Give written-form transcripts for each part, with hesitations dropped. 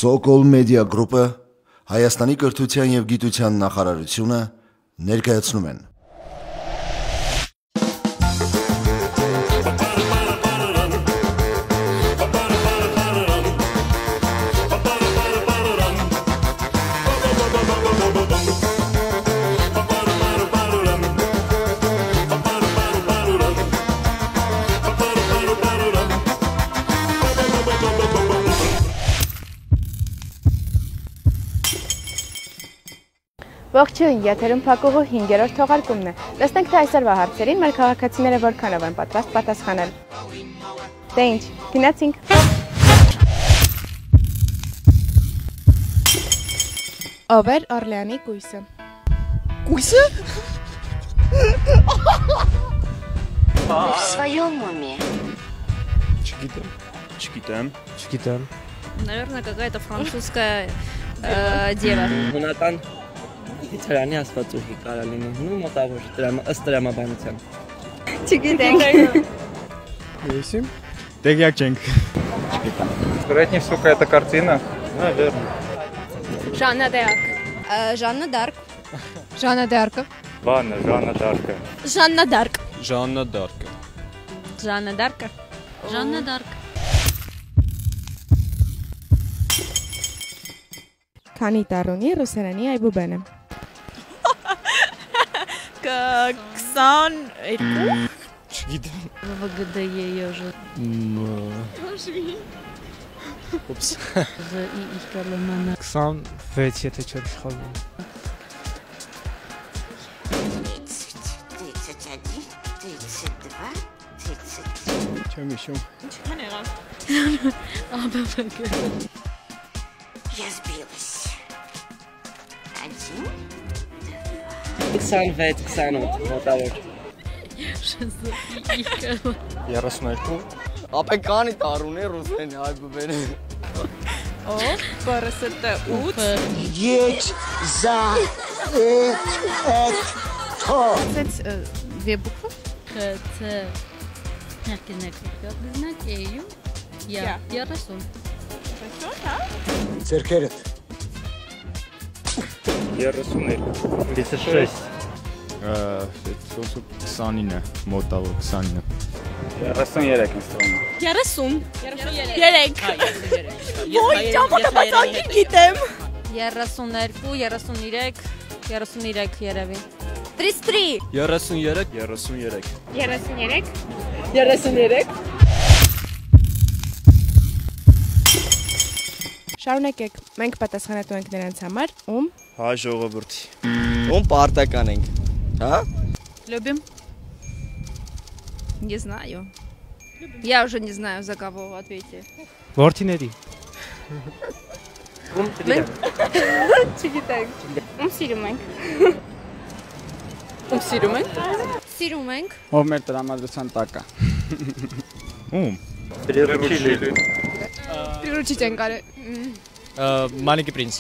Սոկոլ մեդիա գրուպը, Հայաստանի կրթության և գիտության նախարարությունը ներկայացնում են։ Ողջույն, եթերում փակուղու 5-րդ թողարկումն է։ Տեսնենք, թե այսօրվա հարցերին մեր քաղաքացիները որքանով են պատրաստ պատասխանել։ Դե ինչ, գնացինք։ Ով էր Օրլեանի կույսը։ Կույսը։ В своем уме. Չգիտեմ։ Наверное, какая-то французская дева. Հունական Իթալիանի աստվածուհի կարա լինի, ну մոտավոր ըստ տրամաբանության։ Չգիտենք։ Весим. Տեղյակ չենք։ Вероятнее всего какая-то картина. Наверное. Жанна դ'Արկ։ Жанна Дарк. Жанна դ'Արկը։ Ладно, Жанна Дарка. Жанна Дарк. Жанна Դ'Արկը։ Жанна Дарка. Жанна Дарк. Քանի տառ ունի ռուսերենի այբուբենը։ 22. Չգիտեմ։ ВГД ее же. Ուպս։ Ich glaube, man 26, եթե չեմ սխալվում։ 31, 32, 33. Չեմ հիշում։ Я сбилась. 1, 26, 28, մոտավոր։ 32։ Ապեկանի տարուն է ռուսերենի այբուբենը։ Едь за Две буквы. ХЦ. Знак Эю. Я. Я Расул. Ձերքերդ։ 36. 29-ը, մոտավոր 29-ը։ 33 ինստրումент. Я Расул. Երեք։ Ոյ, ճամփորդապատակի գիտեմ։ 32, 33, 33 երևի։ 33։ 33։ 33։ 33։ Շարունակեք, մենք պատասխանատու ենք նրանց համար, ում Հայ ժողովրդի։ Ում պարտական ենք, հա? Любим. Не знаю. Я уже не знаю, за кого ответить. Որդիների։ չգիտենք։ Ում սիրում ենք։ Ում սիրում ենք։ Սիրում ենք։ Ով մեր տրամադրության տակ է։ Ում։ Приручили. Приручить ենք արել։ Մանիկի պրինց։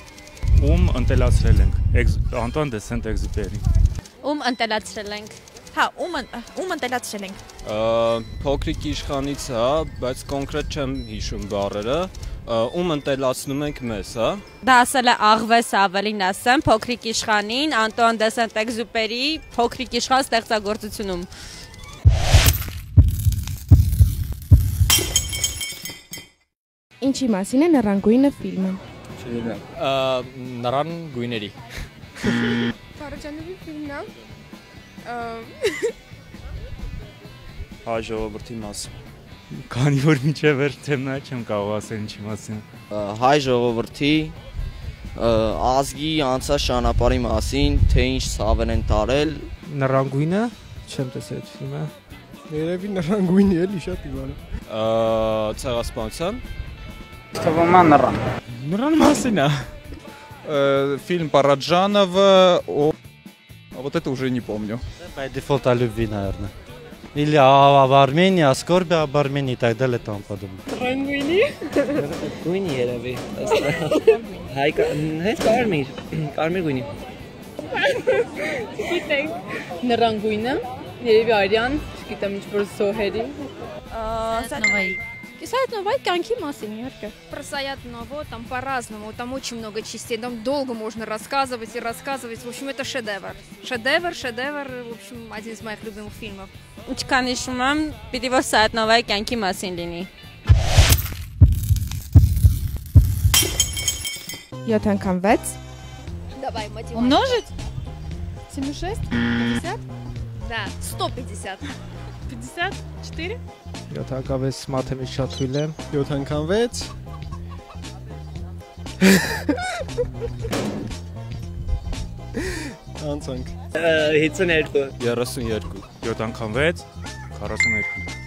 Ում ընտելացրել ենք։ Անտուան դե Սենտ-Էքզյուպերի։ Ում ընտելացրել ենք։ Հա, ում ընտելացրել ենք։ Փոքրիկ իշխանից, հա, բայց կոնկրետ չեմ հիշում բառերը, ում ընտելացնում ենք մեզ, հա։ Դա ասել է Աղվես ավելին ասեմ, փոքրիկ իշխանին, Անտուան դե Սենտ-Էքզյուպերի փոքրիկ իշխան ստեղծագործությունում։ Ինչի մասին է Նռանգույնը ֆիլմը։ Նրան գույների։ Փարաջանովի ֆիլմն է։ Հայ ժողովրդի մասին։ Քանի որ միջև էր թեմնա չեմ կարող ասել ինչի մասին։ Հայ ժողովրդի ազգի անցած ճանապարհի մասին, թե ինչ ցավեր են տարել։ Նռանգույնը, չեմ տեսել ֆիլմը։ Երևի նռանգույնի էլի շատ իվանը։ Ցեղասպանության։ Թվում է նռան։ Նրան մասին է։ Фильм Параджанова. Вот это уже не помню. By default о любви, наверное. Или об Армении, о скорби об Армении и так далее и тому подобное. Գույնի երևի։ Հայ հետ կարմիր գույնի։ Գիտենք։ Նռանգույնը, երևի արյան, չգիտեմ ինչ որ զոհերի։ Саятновой кянки մասին, իհարկե։ Про Саятново там по-разному, там очень много частей, там долго можно рассказывать и рассказывать. В общем, это шедевр. Шедевр, в общем, один из моих любимых фильмов. Ինչքան հիշում եմ, պիտի որ Սայատնովայի կյանքի մասին լինի։ 7 անգամ 6 Давай, математика. Умножить? 76? 50? Да, 150. 54? 7 անգամ 6 մաթեմից շատ թույլ եմ։ 7 անգամ 6 Անցանք 52 32 7 անգամ 6 42 42.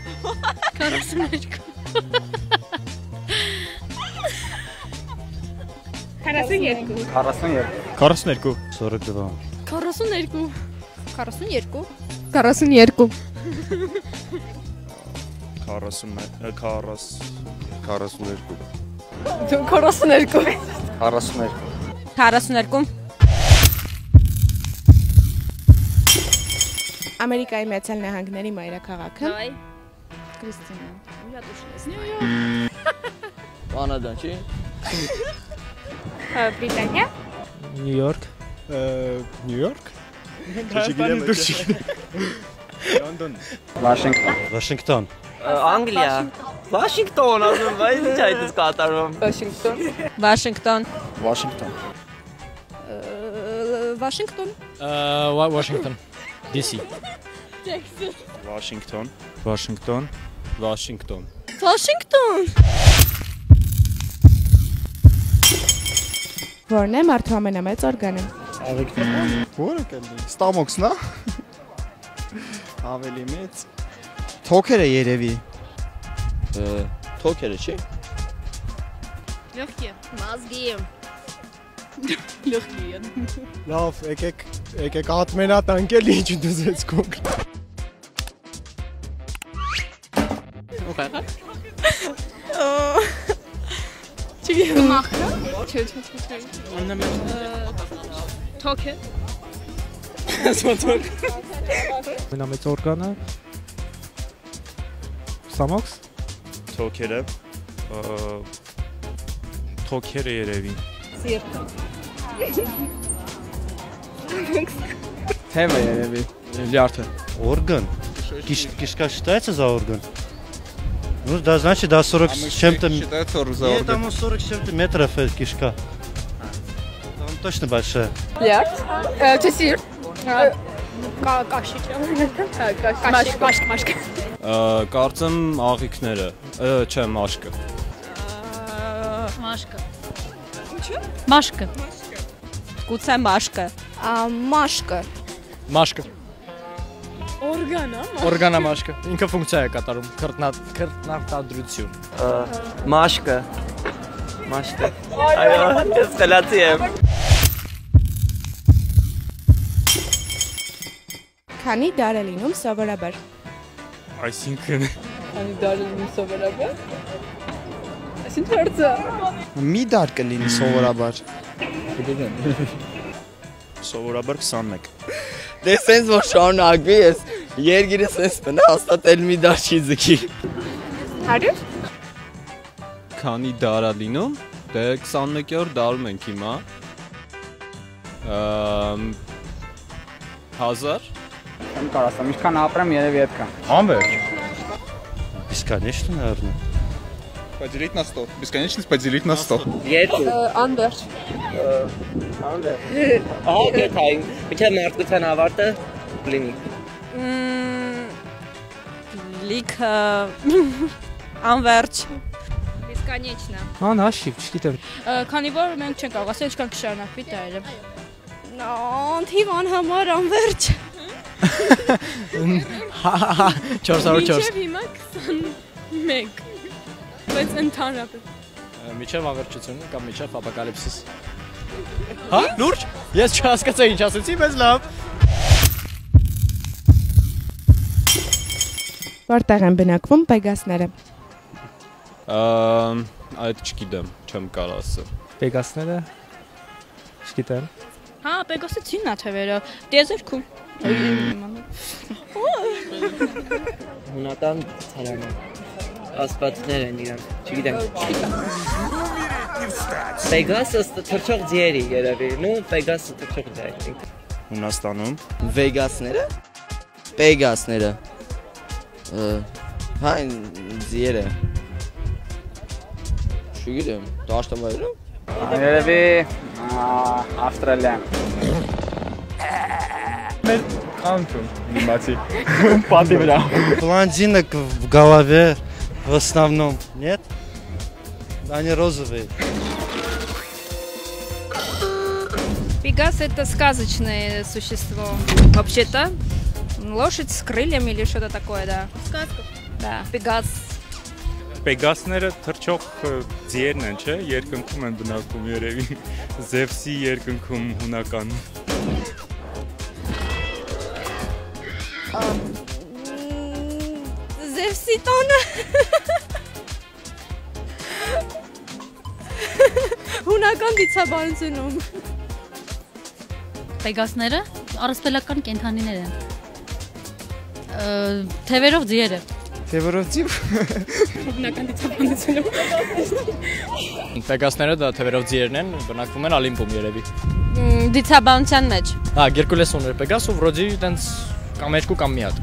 42. 42 42. 42 42. 42 42 Ամերիկայի Միացյալ Նահանգների մայրաքաղաքը Давай. Կրիստինա Я точно не знаю. Կանադա, չի։ Բրիտանիա Նյու Յորք Նյու Յորք Լոնդոն Վաշինգտոն Վաշինգտոն Անգլիա։ Վաշինգտոն, ասում եմ, բայց ինչ այդ կատարում։ Վաշինգտոն Վաշինգտոն Վաշինգտոն Вашингтон. Washington DC Վաշինգտոն Վաշինգտոն Վաշինգտոն Вашингтон. Որն է մարդու ամենամեծ օրգանը Որը կլինի Ստամոքսն է Ավելի մեծ Թոքերը երևի Թոքերը, չի։ Легкие. Мозги. Легкие. Լավ, եկեք ատմենա տանկել ինչ դուզեց կոնք Махка. Токе. Ամենամեծ օրգանը Ստամոքս Թոքերը Թոքերը երևի Թևը երևի Լյարդը Орган? Кишка считается за орган? Ну, да, значит, да, 40 с чем-то... Считается за Нет, орган там 40 с чем-то метров кишка. Там точно большая. Լյարդ Չեսիր Кашик. Մաշկ Կարծեմ աղիքները, չէ, մաշկը։ Машка. Машка. Գուցե մաշկը Машка. Մաշկը Օրգանա։ Օրգանա մաշկը ինքը ֆունկցիա է կատարում քրտնարտադրություն Մաշկը։ Այո, ես խելացի եմ։ Քանի դար է լինում սովորաբար Այսինքն Քանի դար է լինում սովորաբար Այսինքն հարցը Մի դար կլինի սովորաբար սովորաբար 21 Դե սենց որ շարունակվի ես Երգիրը սենց բնա հաստատել մի դար չի ձգի 100 Քանի դար է լինում։ Դե 21-րդ դարում ենք հիմա։ 1000 Չեմ կարասեմ, ինչքան ապրեմ երևի այդքան Անվերջ Бесконечно, наверное. Поделить на 100 Бесконечность поделить на 100 Անվերջ Ահագետային Միչև մարդկության ավարտը լինի լիքը անվերջ Бесконечно. Հաշիվ, չգիտեմ Քանի որ մենք չենք կարող ասել ինչքան կշարունակվի դա էլ։ Թիվան համար անվերջ։ 404 Մինչև հիմա 21։ Բայց ընդհանրապես Միջև ավերջությունը կամ միջև ապոկալիպսիս Հա, լուրջ Ես չհասկացա ինչ ասեցի, բայց լավ Որտեղ են բնակվում պեգասները Այդ չգիտեմ, չեմ կարող ասել։ Պեգասները չգիտեմ Հա, Պեգասը ցինն է թևերը Տիեզերքում Հունատան ցարանը Ասպատներ են իրանք, չգիտեմ։ Պեգասը թռչող ձիերի երևի, նու Պեգասը թռչող ձիերի։ Հունաստանում։ Վեգասները։ Պեգասները։ Հա, ձիերը։ Չգիտեմ, դաշտամայրում։ Երևի Ավստրալիա։ Մեր կանչում իմացի։ Պատի վրա։ Блондинок в голове в основном, нет? Они розовые. Пегас это сказочное существо. Вообще-то лошадь с крыльями или что-то такое, да. Сказка. Да, Пегас. Պեգասները թռչող ձիերն են, չէ՞, երկնքում են բնակվում երևի։ Զևսի երկնքում հունական։ Զևսի տոնը։ Հունական դիցաբանությունում։ Պեգասները առասպելական կենդանիներ են։ Թևերով ձիերը։ Թևերով ձիու։ Հունական դիցաբանությունում։ Պեգասները դա թևերով ձիերն են, բնակվում են Օլիմպում երևի։ Դիցաբանության մեջ։ Հա, Գերկուլես ուներ Պեգաս ու վրոդի տենց կամ երկու կամ մի հատ։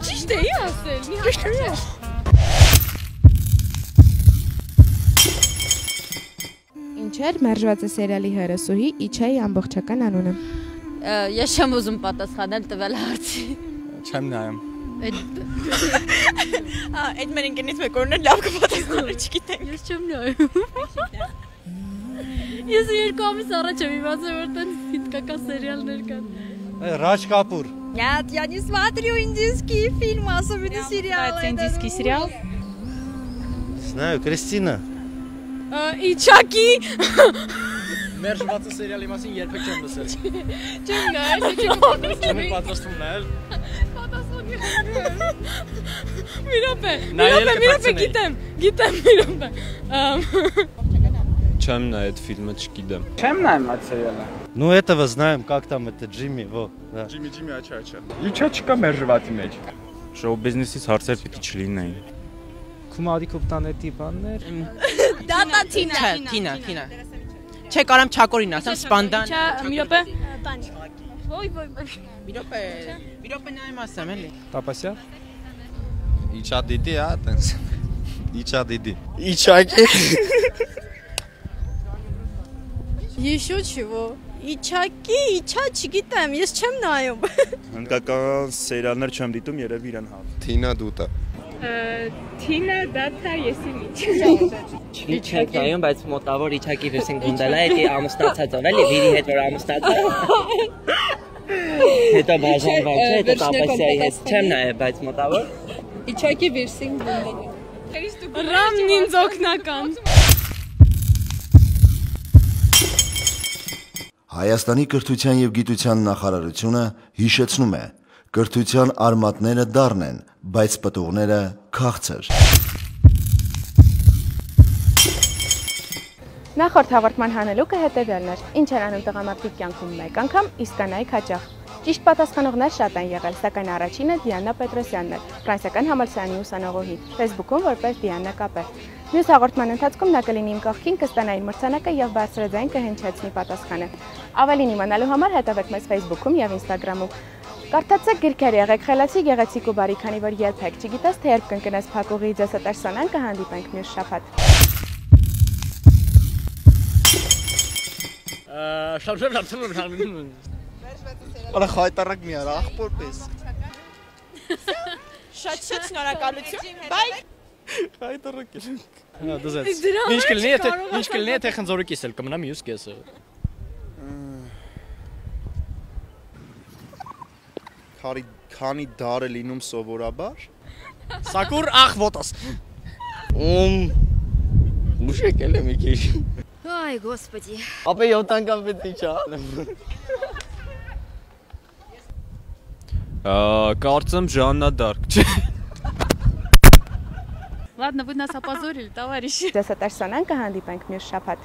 Ճիշտ էի ասել, մի հատ։ Ինչ էր մերժված է սերիալի հերոսուհի Իչայի ամբողջական անունը։ Ես չեմ ուզում պատասխանել տվել հարցի։ Չեմ նայում։ Այդ մեր ընկերից մեկորն է լավ կպատասխանել, չգիտեմ։ Ես չեմ նայում։ Ես երկու ամիս առաջ եմ իմացել, որ տենց հիտկական սերիալներ կան։ Раջ Կապուր։ Нет, я не смотрю индийские фильмы, особенно сериалы. Это индийский сериал? Знаю, Кристина։ Իչակի։ Մերժված է սերիալի մասին երբեք չեմ լսել։ Չեմ նայել, չեմ պատասխանել։ Չեմ պատրաստվում նայել։ Մի րոպե, գիտեմ, մի րոպե։ Չեմ նայ այդ ֆիլմը չգիտեմ։ Չեմ նայում այդ սերիալը։ Ну этого знаем, как там это Джимми, во, да։ Ջիմի աչա աչա։ Իչա չկա մեր ժվատի մեջ։ Շոու բիզնեսից հարցեր պիտի չլինեին։ Քումարի կոպտանետի բաններ։ Դատա Թինա։ Չէ, կարամ Չակորին ասեմ, Սպանդան։ Մի րոպե։ Ոյ։ Մի րոպե նայեմ ասեմ, էլի։ Տապասյա։ Իչա դիդի, հա, տենց։ Իչա դիդի։ Իչակի։ Еще чего? Իչակի, չգիտեմ, ես չեմ նայում։ Հնդկական սերիալներ չեմ դիտում, երևի իրան հա։ Թինա դուտա։ Թինա դատա եսի միջ։ Չեմ նայում, բայց մոտավոր Իչակի վերսին գունդալա է ամստացած ով էլի վիրի հետ որ ամստացած։ Հետո բաժանված է, հետո տապասիայի հետ չեմ նայել, բայց մոտավոր Իչակի վերսին գունդալա։ Ռամն ինձ օգնական։ Հայաստանի կրթության եւ գիտության նախարարությունը հիշեցնում է. կրթության արմատները դառն են, բայց պտուղները քաղցր։ Նախորդ հաղորդման հանելուկը հետևյալն էր. ինչ էր անում տղամարդիկ կյանքում մեկ անգամ, իսկ կանայք հաճախ։ Ճիշտ պատասխանողներ շատ են եղել, սակայն առաջինը Դիանա Պետրոսյանն էր, Ֆրանսիական համալսարանի ուսանողուհի, Facebook-ում որպես Դիանա Կապե։ Մյուս հաղորդման ընթացքում նա կլինի իմ կողքին, կստանա իր մրցանակը եւ բարձրաձայն կհնչեցնի պատասխանը։ Ավելին իմանալու համար հետևեք մեզ Facebook-ում եւ Instagram-ում։ Կարդացեք գրքեր, եղեք խելացի, գեղեցիկ ու բարի, քանի որ երբեք չգիտես, թե երբ կընկնես փակուղի ձեսատերսանան, կհանդիպենք մյուս շաբաթ։ Արա խայտարակ մի արա, աղբոր պես։ Շատ շնորհակալություն։ Բայ։ Խայտարակ էլ։ Հա, դզեց։ Ինչ կլինի, եթե խնձորի կիսել կմնա մյուս կեսը։ Քանի դար է լինում սովորաբար։ Սակուր ախ ոտոս։ Ուշեք էլ է մի քիչ։ Ай, господи. Ապա 7 անգամ պետք է չանեմ։ Կարծեմ Ժաննա Դարկ չէ։ Ладно, вы нас опозорили, товарищи. Ձեսատերսանան կհանդիպենք մյուս շաբաթ։